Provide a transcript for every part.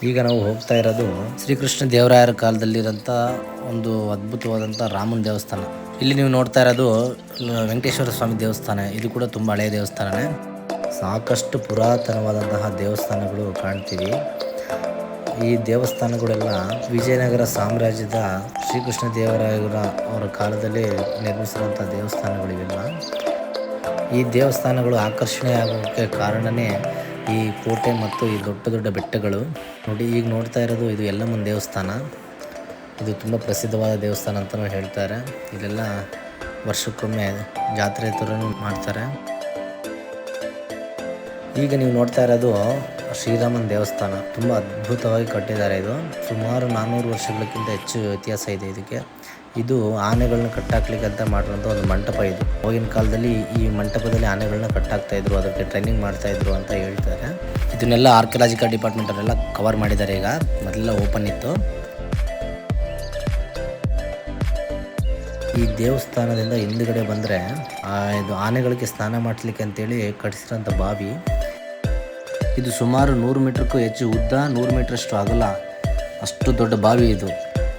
ಈಗ ನಾವು ಹೋಗ್ತಾ ಇರೋದು ಶ್ರೀಕೃಷ್ಣ ದೇವರಾಯರ ಕಾಲದಲ್ಲಿರೋಂಥ ಒಂದು ಅದ್ಭುತವಾದಂಥ ರಾಮನ ದೇವಸ್ಥಾನ. ಇಲ್ಲಿ ನೀವು ನೋಡ್ತಾ ಇರೋದು ವೆಂಕಟೇಶ್ವರ ಸ್ವಾಮಿ ದೇವಸ್ಥಾನ. ಇದು ಕೂಡ ತುಂಬ ಹಳೆಯ ದೇವಸ್ಥಾನನೇ. ಸಾಕಷ್ಟು ಪುರಾತನವಾದಂತಹ ದೇವಸ್ಥಾನಗಳು ಕಾಣ್ತೀವಿ. ಈ ದೇವಸ್ಥಾನಗಳೆಲ್ಲ ವಿಜಯನಗರ ಸಾಮ್ರಾಜ್ಯದ ಶ್ರೀಕೃಷ್ಣ ದೇವರಾಯರ ಅವರ ಕಾಲದಲ್ಲಿ ನಿರ್ಮಿಸಿರುವಂಥ ದೇವಸ್ಥಾನಗಳಿವೆಲ್ಲ. ಈ ದೇವಸ್ಥಾನಗಳು ಆಕರ್ಷಣೆ ಆಗೋಕ್ಕೆ ಕಾರಣನೇ ಈ ಕೋಟೆ ಮತ್ತು ಈ ದೊಡ್ಡ ದೊಡ್ಡ ಬೆಟ್ಟಗಳು. ನೋಡಿ, ಈಗ ನೋಡ್ತಾ ಇರೋದು ಇದು ಯಲ್ಲಮ್ಮನ ದೇವಸ್ಥಾನ. ಇದು ತುಂಬ ಪ್ರಸಿದ್ಧವಾದ ದೇವಸ್ಥಾನ ಅಂತಲೂ ಹೇಳ್ತಾರೆ. ಇಲ್ಲೆಲ್ಲ ವರ್ಷಕ್ಕೊಮ್ಮೆ ಜಾತ್ರೆ ಥರನೂ ಮಾಡ್ತಾರೆ. ಈಗ ನೀವು ನೋಡ್ತಾ ಇರೋದು ಶ್ರೀರಾಮನ ದೇವಸ್ಥಾನ. ತುಂಬ ಅದ್ಭುತವಾಗಿ ಕಟ್ಟಿದ್ದಾರೆ. ಇದು ಸುಮಾರು 400 ವರ್ಷಗಳಕ್ಕಿಂತ ಹೆಚ್ಚು ಇತಿಹಾಸ ಇದೆ ಇದಕ್ಕೆ. ಇದು ಆನೆಗಳನ್ನ ಕಟ್ಟಾಕ್ಲಿಕ್ಕೆ ಅಂತ ಮಾಡಿರುವಂಥ ಒಂದು ಮಂಟಪ. ಇದು ಆಗಿನ ಕಾಲದಲ್ಲಿ ಈ ಮಂಟಪದಲ್ಲಿ ಆನೆಗಳನ್ನ ಕಟ್ಟಾಕ್ತಾ ಇದ್ರು, ಅದಕ್ಕೆ ಟ್ರೈನಿಂಗ್ ಮಾಡ್ತಾ ಇದ್ರು ಅಂತ ಹೇಳ್ತಾರೆ. ಇದನ್ನೆಲ್ಲ ಆರ್ಕಿಯಾಲಜಿಕಲ್ ಡಿಪಾರ್ಟ್ಮೆಂಟ್ ಅವರೆಲ್ಲ ಕವರ್ ಮಾಡಿದ್ದಾರೆ. ಈಗ ಮೊದಲೆಲ್ಲ ಓಪನ್ ಇತ್ತು. ಈ ದೇವಸ್ಥಾನದಿಂದ ಹಿಂದುಗಡೆ ಬಂದರೆ ಇದು ಆನೆಗಳಿಗೆ ಸ್ನಾನ ಮಾಡಿಸ್ಲಿಕ್ಕೆ ಅಂತೇಳಿ ಕಟ್ಟಿಸಿರೋಂಥ ಬಾವಿ. ಇದು ಸುಮಾರು 100 ಮೀಟ್ರ್ಗೂ ಹೆಚ್ಚು ಉದ್ದ, 100 ಮೀಟ್ರಷ್ಟು ಅಗಲ, ಅಷ್ಟು ದೊಡ್ಡ ಬಾವಿ ಇದು.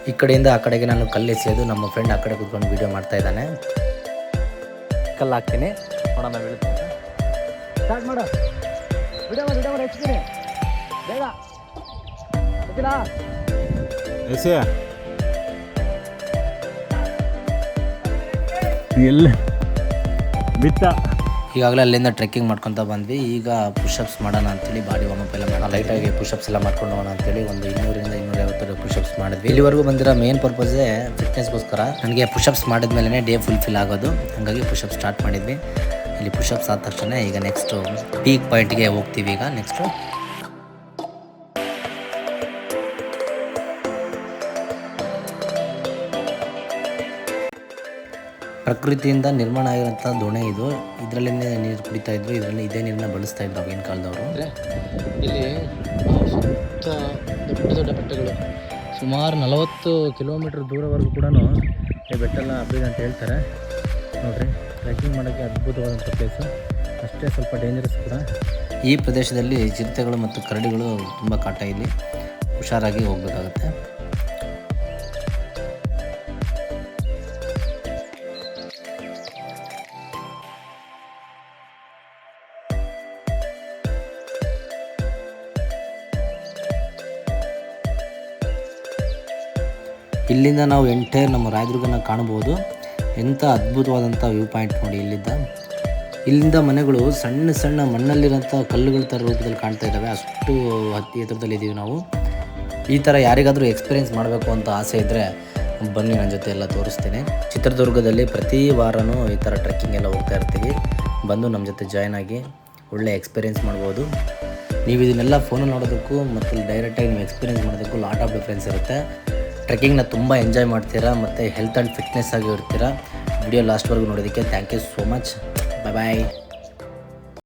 ಈ ಕಡೆಯಿಂದ ಆ ಕಡೆಗೆ ನಾನು ಕಲ್ಲೆಸೆಯೋದು, ನಮ್ಮ ಫ್ರೆಂಡ್ ಆ ಕಡೆ ಕೂತ್ಕೊಂಡು ವಿಡಿಯೋ ಮಾಡ್ತಾ ಇದ್ದಾನೆ. ಕಲ್ಲು ಹಾಕ್ತೀನಿ, ನೋಡೋಣ ಬೀಳುತ್ತೆ. ಸ್ಟಾರ್ಟ್ ಮಾಡು, ವಿಡಿಯೋ ಮಾಡಿ ಹೆಚ್ಚಿದ್ದೀನಿ ಬೇಗ. ಎಲ್ಲ ಬಿತ್ತ. ಈಗಾಗಲೇ ಅಲ್ಲಿಂದ ಟ್ರೆಕ್ಕಿಂಗ್ ಮಾಡ್ಕೊತ ಬಂದ್ವಿ. ಈಗ ಪುಷಪ್ಸ್ ಮಾಡೋಣ ಅಂತೇಳಿ ಬಾಡಿ ವಾರ್ಮಪ್ ಎಲ್ಲ ಮಾಡೋಣ, ಲೈಟಾಗಿ ಪುಷಪ್ಸ್ ಎಲ್ಲ ಮಾಡ್ಕೊಂಡು ಹೋಗೋಣ ಅಂತೇಳಿ ಒಂದು 200ರಿಂದ 250 ಪುಷಪ್ಸ್ ಮಾಡಿದ್ವಿ. ಇಲ್ಲಿವರೆಗೂ ಬಂದಿರೋ ಮೇನ್ ಪರ್ಪಸೇ ಫಿಟ್ನೆಸ್ಗೋಸ್ಕರ. ನನಗೆ ಪುಷಪ್ಸ್ ಮಾಡಿದ್ಮೇಲೆ ಡೇ ಫುಲ್ಫಿಲ್ ಆಗೋದು, ಹಾಗಾಗಿ ಪುಷಪ್ ಸ್ಟಾರ್ಟ್ ಮಾಡಿದ್ವಿ. ಇಲ್ಲಿ ಪುಷಪ್ಸ್ ಆದ ತಕ್ಷಣ ಈಗ ನೆಕ್ಸ್ಟು ಪೀಕ್ ಪಾಯಿಂಟ್ಗೆ ಹೋಗ್ತೀವಿ. ಈಗ ನೆಕ್ಸ್ಟು ಪ್ರಕೃತಿಯಿಂದ ನಿರ್ಮಾಣ ಆಗಿರೋಂಥ ದೋಣೆ ಇದು. ಇದರಲ್ಲೇ ನೀರು ಕುಡಿತಾ ಇದ್ರು, ಇದರಲ್ಲಿ ಇದೇ ನೀರನ್ನ ಬಳಸ್ತಾ ಇದ್ರು ಆಗಿನ ಕಾಲದವರು. ಇಲ್ಲಿ ಸುತ್ತ ದೊಡ್ಡ ದೊಡ್ಡ ಬೆಟ್ಟಗಳು, ಸುಮಾರು 40 ಕಿಲೋಮೀಟರ್ ದೂರವರೆಗೂ ಕೂಡ ಈ ಬೆಟ್ಟ ಎಲ್ಲ ಹಬ್ಬಿದೆ ಅಂತ ಹೇಳ್ತಾರೆ. ನೋಡಿರಿ, ಟ್ರೆಕ್ಕಿಂಗ್ ಮಾಡೋಕ್ಕೆ ಅದ್ಭುತವಾದಂಥ ಪ್ಲೇಸು, ಅಷ್ಟೇ ಸ್ವಲ್ಪ ಡೇಂಜರಸ್ ಕೂಡ. ಈ ಪ್ರದೇಶದಲ್ಲಿ ಚಿರತೆಗಳು ಮತ್ತು ಕರಡಿಗಳು ತುಂಬ ಕಾಟ. ಇಲ್ಲಿ ಹುಷಾರಾಗಿ ಹೋಗಬೇಕಾಗತ್ತೆ. ಇಲ್ಲಿಂದ ನಾವು ಎಂಟೈರ್ ನಮ್ಮ ರಾಯದುರ್ಗನ ಕಾಣಬಹುದು. ಎಂಥ ಅದ್ಭುತವಾದಂಥ ವ್ಯೂ ಪಾಯಿಂಟ್ ನೋಡಿ ಇಲ್ಲಿಂದ ಮನೆಗಳು ಸಣ್ಣ ಸಣ್ಣ ಮಣ್ಣಲ್ಲಿರೋಂಥ ಕಲ್ಲುಗಳ ಥರ ರೂಪದಲ್ಲಿ ಕಾಣ್ತಾ ಇದ್ದಾವೆ. ಅಷ್ಟು ಎತ್ತರದಲ್ಲಿದ್ದೀವಿ ನಾವು. ಈ ಥರ ಯಾರಿಗಾದರೂ ಎಕ್ಸ್ಪೀರಿಯೆನ್ಸ್ ಮಾಡಬೇಕು ಅಂತ ಆಸೆ ಇದ್ದರೆ ಬನ್ನಿ, ನನ್ನ ಜೊತೆ ಎಲ್ಲ ತೋರಿಸ್ತೀನಿ. ಚಿತ್ರದುರ್ಗದಲ್ಲಿ ಪ್ರತಿ ವಾರವೂ ಈ ಥರ ಟ್ರೆಕ್ಕಿಂಗ್ ಎಲ್ಲ ಹೋಗ್ತಾ ಇರ್ತೀವಿ. ಬಂದು ನಮ್ಮ ಜೊತೆ ಜಾಯ್ನ್ ಆಗಿ ಒಳ್ಳೆ ಎಕ್ಸ್ಪೀರಿಯೆನ್ಸ್ ಮಾಡ್ಬೋದು. ನೀವು ಇದನ್ನೆಲ್ಲ ಫೋನಲ್ಲಿ ನೋಡೋದಕ್ಕೂ ಮತ್ತು ಡೈರೆಕ್ಟಾಗಿ ನೀವು ಎಕ್ಸ್ಪೀರಿಯೆನ್ಸ್ ಮಾಡೋದಕ್ಕೂ ಲಾಟ್ ಆಫ್ ಡಿಫ್ರೆನ್ಸ್ ಇರುತ್ತೆ. ಟ್ರೆಕ್ಕಿಂಗ್ನ ತುಂಬ ಎಂಜಾಯ್ ಮಾಡ್ತೀರಾ ಮತ್ತು ಹೆಲ್ತ್ ಆ್ಯಂಡ್ ಫಿಟ್ನೆಸ್ ಆಗಿ ಇರ್ತೀರಾ. ವಿಡಿಯೋ ಲಾಸ್ಟ್ವರೆಗೂ ನೋಡೋದಕ್ಕೆ thank you so much. Bye.